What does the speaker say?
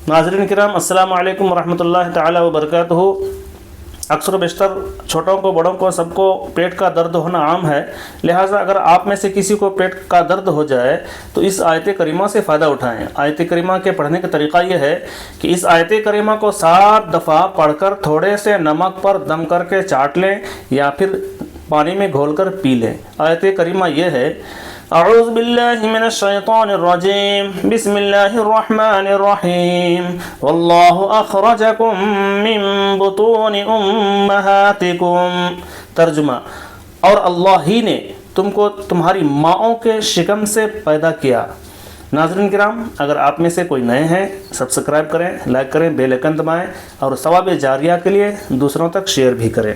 नाज़रीन किराम अस्सलाम वालेकुम रहमतुल्लाहि ताला व बरकातहू। अक्सर व बेशतर छोटों को बड़ों को सबको पेट का दर्द होना आम है, लिहाजा अगर आप में से किसी को पेट का दर्द हो जाए तो इस आयत करीमा से फ़ायदा उठाएं। आयत करीमा के पढ़ने का तरीक़ा यह है कि इस आयत करीमा को 7 दफ़ा पढ़कर थोड़े से नमक पर दम करके चाट लें या फिर पानी में घोलकर पी लें। आयत करीमा यह है, अऊज़ु बिल्लाहि मिनश शैतानिर रजीम, बिस्मिल्लाहिर रहमानिर रहीम, वल्लाहु अखरजकुम मिन बुतूनि उम्महातिकुम। तर्जुमा, और अल्लाह ही ने तुमको तुम्हारी माँओं के शिकम से पैदा किया। नाज़रीन किराम, अगर आप में से कोई नए हैं सब्सक्राइब करें, लाइक करें, बेल आइकन दबाएं और सवाब जारिया के लिए दूसरों तक शेयर भी करें।